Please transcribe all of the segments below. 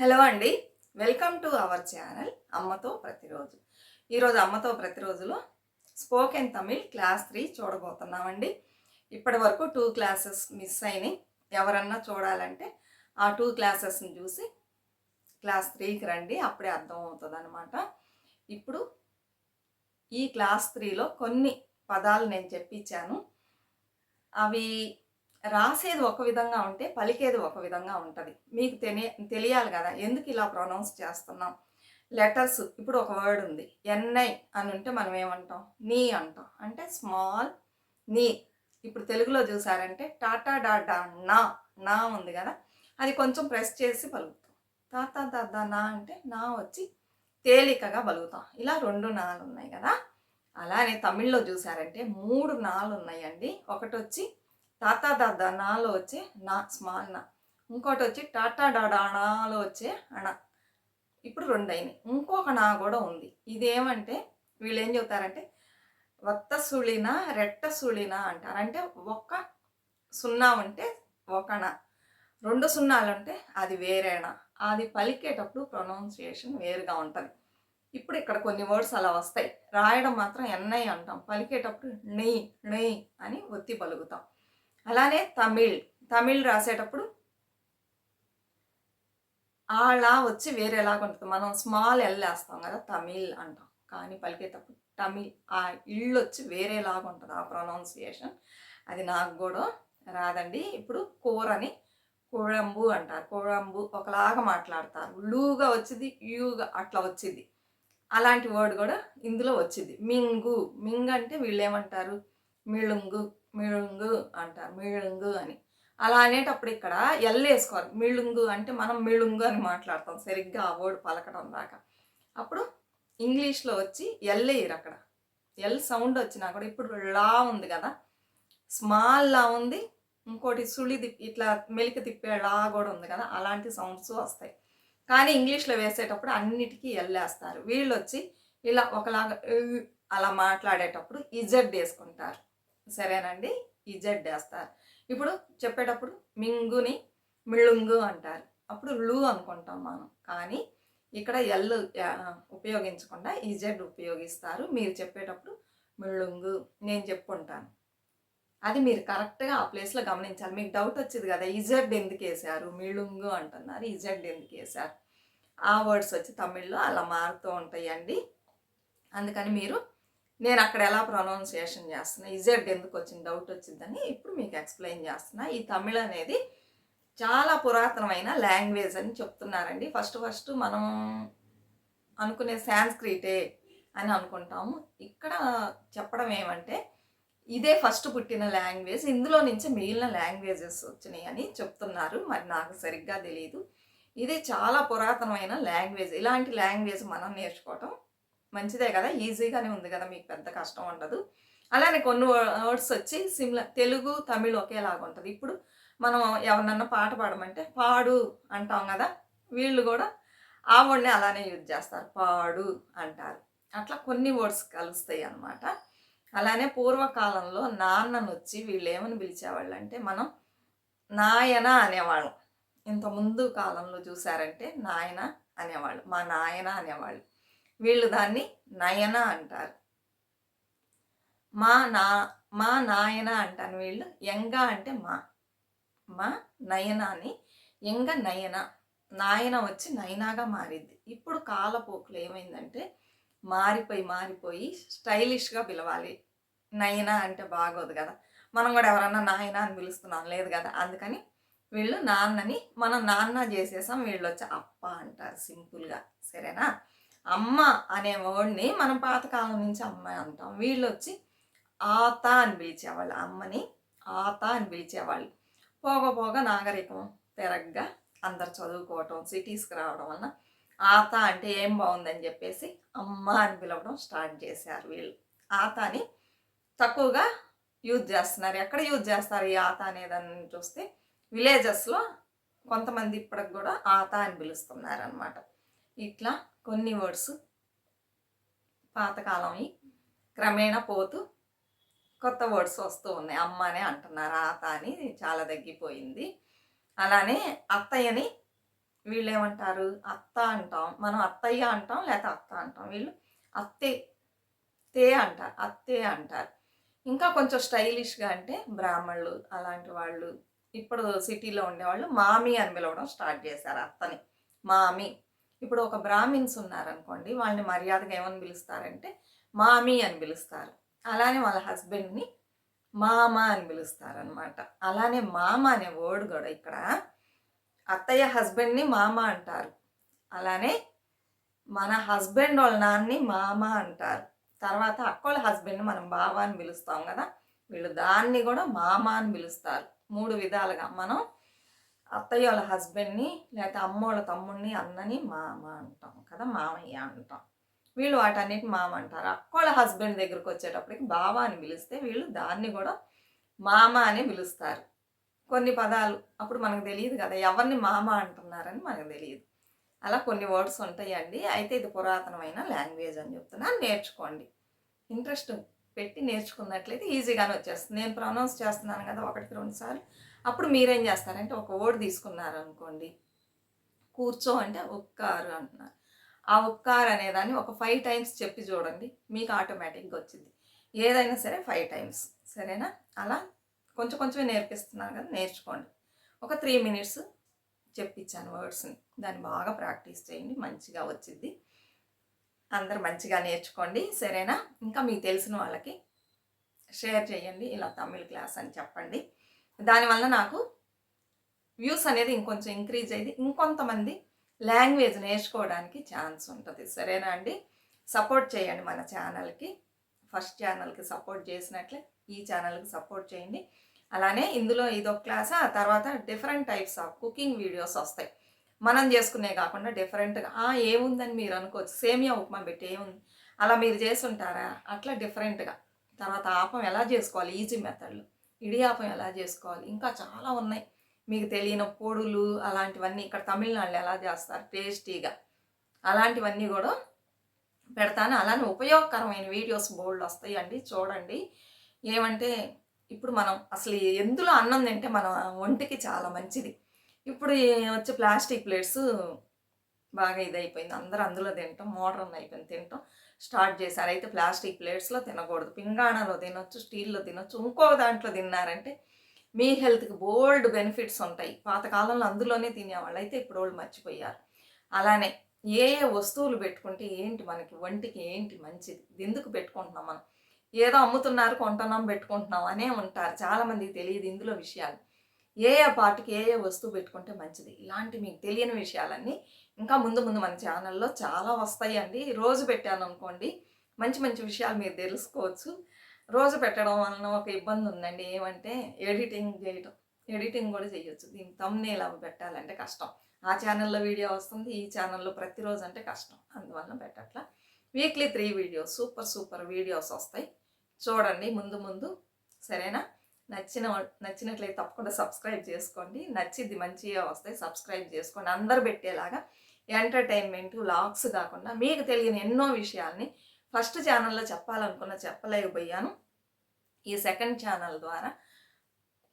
Hello అండి. Welcome to our channel అమ్మతో ప్రతిరోజు. ఈరోజు అమ్మతో ప్రతిరోజులో స్పోకెన్ తమిళ్ క్లాస్ 3 చూడబోతున్నామండి. ఇప్పటి వరకు 2 క్లాసెస్ మిస్ అయినాయి. ఎవరన్నా చూడాలంటే ఆ 2 క్లాసెస్ని చూసి క్లాస్ 3కి రండి, అప్పుడే అర్థం అవుతుందన్నమాట. ఇప్పుడు ఈ క్లాస్ 3లో కొన్ని పదాలు నేను చెప్పించాను. అవి రాసేది ఒక విధంగా ఉంటే పలికేది ఒక విధంగా ఉంటుంది. మీకు తెలియాలి కదా ఎందుకు ఇలా ప్రొనౌన్స్ చేస్తున్నాం. లెటర్స్ ఇప్పుడు ఒక వర్డ్ ఉంది ఎన్ఐ అని ఉంటే మనం ఏమంటాం, నీ అంటాం. అంటే స్మాల్ నీ. ఇప్పుడు తెలుగులో చూసారంటే టాటా డాటా నా నా ఉంది కదా, అది కొంచెం ప్రెస్ చేసి పలుకుతాం. తాతా దాదా నా అంటే నా వచ్చి తేలికగా పలుకుతాం. ఇలా 2 నాలు ఉన్నాయి కదా. అలానే తమిళ్లో చూసారంటే 3 నాలు ఉన్నాయండి. ఒకటి వచ్చి తాతా దాదా నాలో వచ్చే నా స్మాల్ నా, ఇంకోటి వచ్చి టాటా డాడా నాలో వచ్చే అణ. ఇప్పుడు 2 అయినాయి. ఇంకొక నా కూడా ఉంది. ఇదేమంటే వీళ్ళు ఏం చెబుతారంటే వత్త సుళిన రెట్ట సుళిన అంటారు. అంటే ఒక సున్నా ఉంటే ఒకణ, 2 సున్నాలు ఉంటే అది వేరేణ. అది పలికేటప్పుడు ప్రొనౌన్సియేషన్ వేరుగా ఉంటుంది. ఇప్పుడు ఇక్కడ కొన్ని వర్డ్స్ అలా వస్తాయి. రాయడం మాత్రం ఎన్ఐ అంటాం, పలికేటప్పుడు నీ నీ అని ఒత్తి పలుకుతాం. అలానే తమిళ్ రాసేటప్పుడు ఆలా వచ్చి వేరేలాగా ఉంటుంది. మనం స్మాల్ ఎల్ వేస్తాం కదా, తమిళ్ అంటాం. కానీ పలికేటప్పుడు తమిళ్, ఆ ఇళ్ళు వచ్చి వేరేలాగా ఉంటుంది ఆ ప్రొనౌన్సియేషన్. అది నాకు కూడా రాదండి. ఇప్పుడు కూరని కుழంబు అంటారు. కుழంబు ఒకలాగా మాట్లాడతారు. లూగా వచ్చింది, యూగా అట్లా వచ్చింది. అలాంటి వర్డ్ కూడా ఇందులో వచ్చింది. మింగ్ అంటే వీళ్ళు ఏమంటారు, మిళుంగు మిళుంగు అంటారు, మిళుంగు అని. అలా అనేటప్పుడు ఇక్కడ ఎల్ వేసుకోవాలి. మిళుంగు అంటే మనం మిళుంగు అని మాట్లాడతాం సరిగ్గా ఆ వర్డ్ పలకడం దాకా. అప్పుడు ఇంగ్లీష్లో వచ్చి ఎల్ వేయరు అక్కడ. ఎల్ సౌండ్ వచ్చినా కూడా ఇప్పుడు లా ఉంది కదా, స్మాల్ లా ఉంది, ఇంకోటి సుళి ఇట్లా మెలిక తిప్పే లా కూడా ఉంది కదా, అలాంటి సౌండ్స్ వస్తాయి. కానీ ఇంగ్లీష్లో వేసేటప్పుడు అన్నిటికీ ఎల్లేస్తారు. వీళ్ళు వచ్చి ఇలా ఒకలాగా అలా మాట్లాడేటప్పుడు ఇజెడ్ వేసుకుంటారు. సరేనండి, ఇజెడ్ వేస్తారు. ఇప్పుడు చెప్పేటప్పుడు మింగుని మిళుంగు అంటారు. అప్పుడు లు అనుకుంటాం మనం. కానీ ఇక్కడ ఎల్ ఉపయోగించకుండా ఇజెడ్ ఉపయోగిస్తారు. మీరు చెప్పేటప్పుడు మిళుంగు నేను చెప్పుకుంటాను. అది మీరు కరెక్ట్గా ఆ ప్లేస్లో గమనించాలి. మీకు డౌట్ వచ్చింది కదా, ఇజెడ్ ఎందుకు వేశారు, మిళుంగు అంటున్నారు, ఇజెడ్ ఎందుకు వేశారు. ఆ వర్డ్స్ వచ్చి తమిళ్లో అలా మారుతూ ఉంటాయండి. అందుకని నేను అక్కడ ఎలా ప్రొనౌన్సియేషన్ చేస్తున్నా, ఇజెడ్ ఎందుకు వచ్చింది డౌట్ వచ్చిందని ఇప్పుడు మీకు ఎక్స్ప్లెయిన్ చేస్తున్నా. ఈ తమిళ్ అనేది చాలా పురాతనమైన లాంగ్వేజ్ అని చెప్తున్నారండి. ఫస్ట్ మనం అనుకునే సాంస్క్రిటే అని అనుకుంటాము. ఇక్కడ చెప్పడం ఏమంటే ఇదే ఫస్ట్ పుట్టిన లాంగ్వేజ్, ఇందులో నుంచి మిగిలిన లాంగ్వేజెస్ వచ్చినాయి అని చెప్తున్నారు. మరి నాకు సరిగ్గా తెలియదు. ఇది చాలా పురాతనమైన లాంగ్వేజ్. ఇలాంటి లాంగ్వేజ్ మనం నేర్చుకోవటం మంచిదే కదా, ఈజీగానే ఉంది కదా, మీకు పెద్ద కష్టం ఉండదు. అలానే కొన్ని వర్డ్స్ వచ్చి సిమిలర్, తెలుగు తమిళ్ ఒకేలాగా ఉంటుంది. ఇప్పుడు మనం ఎవరినన్నా పాట పాడమంటే పాడు అంటాం కదా, వీళ్ళు కూడా ఆ వర్డ్ని అలానే యూజ్ చేస్తారు, పాడు అంటారు. అట్లా కొన్ని వర్డ్స్ కలుస్తాయి అన్నమాట. అలానే పూర్వకాలంలో నాన్నను వచ్చి వీళ్ళు ఏమని పిలిచేవాళ్ళు అంటే మనం నాయన అనేవాళ్ళం. ఇంత ముందు కాలంలో చూసారంటే నాయన అనేవాళ్ళు, మా నాయన అనేవాళ్ళు. వీళ్ళు దాన్ని నయన అంటారు. మా నాయన అంటాను. వీళ్ళు ఎంగ అంటే మా నయన అని, ఎంగ నయన, నాయన వచ్చి నయనాగా మారిద్ది. ఇప్పుడు కాలపోకులు ఏమైందంటే మారిపోయి స్టైలిష్గా పిలవాలి. నయన అంటే బాగోదు కదా, మనం కూడా ఎవరన్నా నాయన అని పిలుస్తున్నాం లేదు కదా, అందుకని వీళ్ళు నాన్నని మనం నాన్న చేసేసాం. వీళ్ళు వచ్చి అప్ప అంటారు సింపుల్గా. సరేనా, అమ్మ అనే వర్డ్ని మనం పాతకాలం నుంచి అమ్మ అంటాం. వీళ్ళు వచ్చి ఆత అని పిలిచేవాళ్ళు, అమ్మని ఆత అని పిలిచేవాళ్ళు. పోగా నాగరికం పెరగ్గా అందరు చదువుకోవటం, సిటీస్కి రావడం వలన ఆత అంటే ఏం బాగుందని చెప్పేసి అమ్మ అని పిలవడం స్టార్ట్ చేశారు. వీళ్ళు ఆతని తక్కువగా యూజ్ చేస్తున్నారు. ఎక్కడ యూజ్ చేస్తారు ఈ ఆత అనేదాన్ని చూస్తే విలేజెస్లో కొంతమంది ఇప్పటికి కూడా ఆత అని పిలుస్తున్నారు అన్నమాట. ఇట్లా కొన్ని వర్డ్స్ పాతకాలంవి క్రమేణా పోతూ కొత్త వర్డ్స్ వస్తూ ఉన్నాయి. అమ్మ అనే అంటున్నారు, ఆత అని చాలా తగ్గిపోయింది. అలానే అత్తయ్యని వీళ్ళు ఏమంటారు అత్త అంటాం, మనం అత్తయ్య అంటాం లేకపోతే అత్త అంటాం, వీళ్ళు అత్తే తే అంటారు, అత్తే అంటారు. ఇంకా కొంచెం స్టైలిష్గా అంటే బ్రాహ్మణులు అలాంటి వాళ్ళు ఇప్పుడు సిటీలో ఉండేవాళ్ళు మామి అని పిలవడం స్టార్ట్ చేశారు అత్తని, మామి. ఇప్పుడు ఒక బ్రాహ్మిన్స్ ఉన్నారనుకోండి, వాళ్ళని మర్యాదగా ఏమని పిలుస్తారంటే మామి అని పిలుస్తారు. అలానే వాళ్ళ హస్బెండ్ని మామ అని పిలుస్తారనమాట. అలానే మామ అనే వర్డ్ కూడా ఇక్కడ అత్తయ్య హస్బెండ్ని మామ అంటారు. అలానే మన హస్బెండ్ వాళ్ళ నాన్నని మామ అంటారు. తర్వాత అక్కోళ్ళ హస్బెండ్ని మనం బావ అని పిలుస్తాం కదా, వీళ్ళు దాన్ని కూడా మామ అని పిలుస్తారు. 3 విధాలుగా మనం అత్తయ్య వాళ్ళ హస్బెండ్ని లేకపోతే అమ్మోళ్ళ తమ్ముడిని అన్నని మామ అంటాం కదా, మామయ్య అంటాం. వీళ్ళు వాటన్నిటి మామ అంటారు. అక్కోళ్ళ హస్బెండ్ దగ్గరకు వచ్చేటప్పటికి బావ అని పిలిస్తే వీళ్ళు దాన్ని కూడా మామ అని పిలుస్తారు. కొన్ని పదాలు అప్పుడు మనకు తెలియదు కదా, ఎవరిని మామ అంటున్నారని మనకు తెలియదు. అలా కొన్ని వర్డ్స్ ఉంటాయండి. అయితే ఇది పురాతనమైన లాంగ్వేజ్ అని చెప్తున్నాను, నేర్చుకోండి. ఇంట్రెస్ట్ పెట్టి నేర్చుకున్నట్లయితే ఈజీగానే వచ్చేస్తుంది. నేను ప్రొనౌన్స్ చేస్తున్నాను కదా 1-2 సార్లు, అప్పుడు మీరేం చేస్తారంటే ఒక వర్డ్ తీసుకున్నారనుకోండి, కూర్చో అంటే ఉక్కారు అంటున్నారు. ఆ ఉక్కారు అనేదాన్ని ఒక 5 టైమ్స్ చెప్పి చూడండి, మీకు ఆటోమేటిక్గా వచ్చింది. ఏదైనా సరే 5 టైమ్స్, సరేనా? అలా కొంచెం కొంచెమే నేర్పిస్తున్నాను కదా, నేర్చుకోండి. ఒక 3 మినిట్స్ చెప్పించాను వర్డ్స్ని, దాన్ని బాగా ప్రాక్టీస్ చేయండి, మంచిగా వచ్చింది. అందరు మంచిగా నేర్చుకోండి, సరేనా? ఇంకా మీకు తెలిసిన వాళ్ళకి షేర్ చేయండి, ఇలా తమిళ్ క్లాస్ అని చెప్పండి. దానివల్ల నాకు వ్యూస్ అనేది ఇంకొంచెం ఇంక్రీజ్ అయ్యి ఇంకొంతమంది లాంగ్వేజ్ నేర్చుకోవడానికి ఛాన్స్ ఉంటుంది, సరేనా అండి? సపోర్ట్ చేయండి మన ఛానల్కి. ఫస్ట్ ఛానల్కి సపోర్ట్ చేసినట్లే ఈ ఛానల్కి సపోర్ట్ చేయండి. అలానే ఇందులో ఇదొక క్లాస్, ఆ తర్వాత different types of cooking videos వస్తాయి. మనం చేసుకునే కాకుండా డిఫరెంట్గా ఏముందని మీరు అనుకోవచ్చు, సేమియా ఉప్మా పెట్టి ఏముంది అలా మీరు చేసి ఉంటారా, అట్లా డిఫరెంట్గా. తర్వాత ఆపం ఎలా చేసుకోవాలి ఈజీ మెథడ్లు, ఇడియాపం ఎలా చేసుకోవాలి, ఇంకా చాలా ఉన్నాయి మీకు తెలియని పొడులు అలాంటివన్నీ ఇక్కడ తమిళనాడులో ఎలా చేస్తారు టేస్టీగా, అలాంటివన్నీ కూడా పెడతాను. అలానే ఉపయోగకరమైన వీడియోస్ బోల్డ్ వస్తాయండి, చూడండి. ఏమంటే ఇప్పుడు మనం అసలు ఎందులో అన్నం తింటే మన ఒంటికి చాలా మంచిది. ఇప్పుడు వచ్చే ప్లాస్టిక్ ప్లేట్స్ బాగా ఇదైపోయింది, అందరూ అందులో తింటాం, మోడర్న్ అయిపోయింది, తింటాం స్టార్ట్ చేశారు. అయితే ప్లాస్టిక్ ప్లేట్స్లో తినకూడదు, పింగాణాలో తినొచ్చు, స్టీల్లో తినొచ్చు. ఇంకో దాంట్లో తిన్నారంటే మీ హెల్త్కి బోల్డ్ బెనిఫిట్స్ ఉంటాయి. పాతకాలంలో అందులోనే తినేవాళ్ళు, అయితే ఇప్పుడు వాళ్ళు మర్చిపోయారు. అలానే ఏ ఏ వస్తువులు పెట్టుకుంటే ఏంటి మనకి ఒంటికి ఏంటి మంచిది, ఎందుకు పెట్టుకుంటున్నాం మనం, ఏదో అమ్ముతున్నారు కొంటున్నాం పెట్టుకుంటున్నాం అనే ఉంటారు, చాలామందికి తెలియదు ఇందులో విషయాలు. ఏ ఏ పార్ట్కి ఏ ఏ వస్తువు పెట్టుకుంటే మంచిది, ఇలాంటి మీకు తెలియని విషయాలన్నీ ఇంకా ముందు ముందు మన ఛానల్లో చాలా వస్తాయండి. రోజు పెట్టాను అనుకోండి, మంచి మంచి విషయాలు మీరు తెలుసుకోవచ్చు. రోజు పెట్టడం వలన ఒక ఇబ్బంది ఉందండి, ఏమంటే ఎడిటింగ్ కూడా చేయొచ్చు. దీని థంబ్నెయిల్ అవి పెట్టాలంటే కష్టం. ఆ ఛానల్లో వీడియో వస్తుంది, ఈ ఛానల్లో ప్రతిరోజు అంటే కష్టం, అందువలన పెట్టట్లా. వీక్లీ 3 వీడియోస్ సూపర్ వీడియోస్ వస్తాయి, చూడండి ముందు ముందు, సరేనా? నచ్చినట్లయితే తప్పకుండా సబ్స్క్రైబ్ చేసుకోండి. నచ్చిద్ది, మంచిగా వస్తాయి, సబ్స్క్రైబ్ చేసుకోండి. అందరు పెట్టేలాగా ఎంటర్టైన్మెంట్ వ్లాగ్స్ కాకుండా మీకు తెలియని ఎన్నో విషయాల్ని ఫస్ట్ ఛానల్లో చెప్పాలనుకున్న చెప్పలేకపోయాను, ఈ సెకండ్ ఛానల్ ద్వారా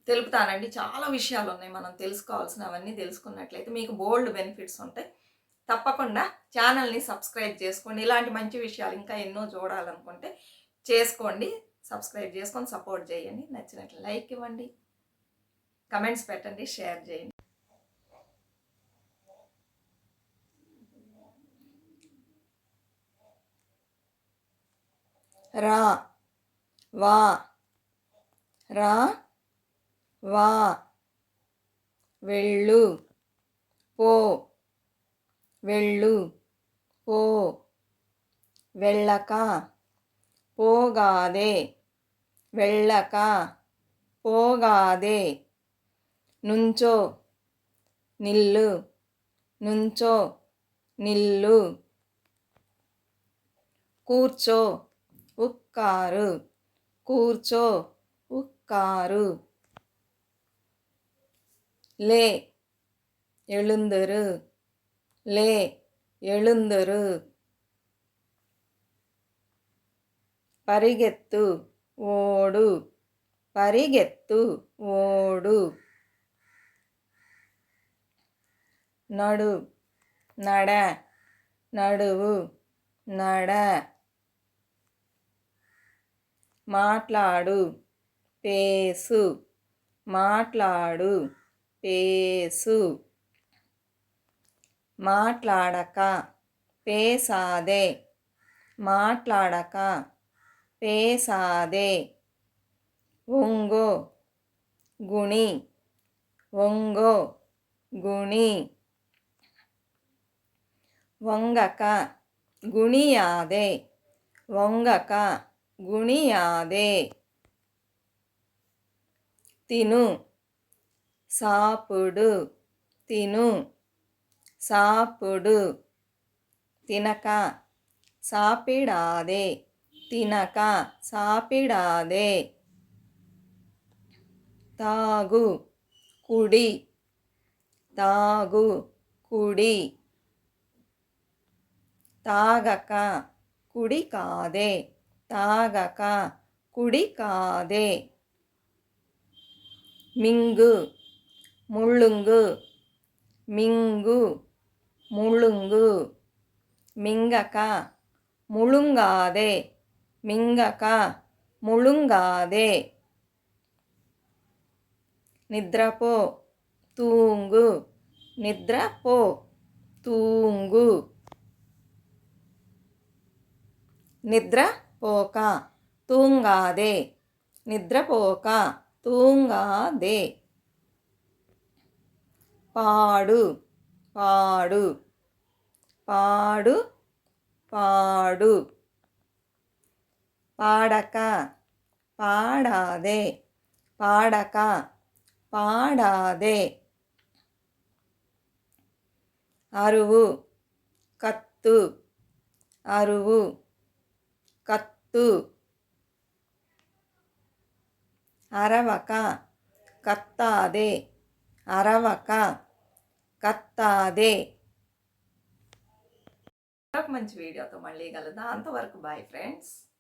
తెలుపుతానండి. చాలా విషయాలు ఉన్నాయి మనం తెలుసుకోవాల్సినవన్నీ తెలుసుకున్నట్లయితే మీకు బోల్డ్ బెనిఫిట్స్ ఉంటాయి. తప్పకుండా ఛానల్ని సబ్స్క్రైబ్ చేసుకోండి. ఇలాంటి మంచి విషయాలు ఇంకా ఎన్నో చూడాలనుకుంటే చేసుకోండి, సబ్స్క్రైబ్ చేసుకొని సపోర్ట్ చేయండి. నచ్చినట్లు లైక్ ఇవ్వండి, కమెంట్స్ పెట్టండి, షేర్ చేయండి. రా వా రా వా, వెళ్ళు పో, వెళ్ళు పో, వెళ్ళక పోగాదే, వెళ్ళక పోగాదే, నుంచో నిల్లు, నుంచో నిల్లు, కూర్చో ఉక్కారు, కూర్చో ఉక్కారు, లే ఎళుందరు, లే ఎళుందరు, పరిగెత్తు ఓడు, పరిగెత్తు ఓడు, నడు, నడ, నడువు, నడ. మాట్లాడు, పేసు, మాట్లాడు, పేసు. మాట్లాడక, పేసాదే, మాట్లాడక, పేసాదే. ఒంగో, గుణి, ఒంగో, గుణి. వంగక, గుణియాదే, వంగక, గుణియాదే. తిను, సాపుడు, తిను, సాపుడు. తినక, సాపిడాదే, తినక, సాపిడాదే. తాగు, కుడి, తాగు, కుడి. తాగక, కుడి కాదే, తాగక, కుడి కాదే. మింగు, ముళ్ళుంగు, మింగు, ముళ్ళుంగు. మింగక, ముళుంగాదే, మింగక, ముళుంగాదే. నిద్రపో, తూంగు, నిద్రపో, తూంగు. నిద్రపోక, తూంగాదే, నిద్రపోక, తూంగాదే. పాడు, పాడు, పాడు, పాడు. పాడక, పాడాదే, పాడక, పాడాదే. అరువు, కత్తు, అరువు, కత్తు. అరవక, కత్తాదే, అరవక, కత్తాదే. మరొక మంచి వీడియోతో మళ్ళీ కలుద్దాం. అంతవరకు బాయ్ ఫ్రెండ్స్.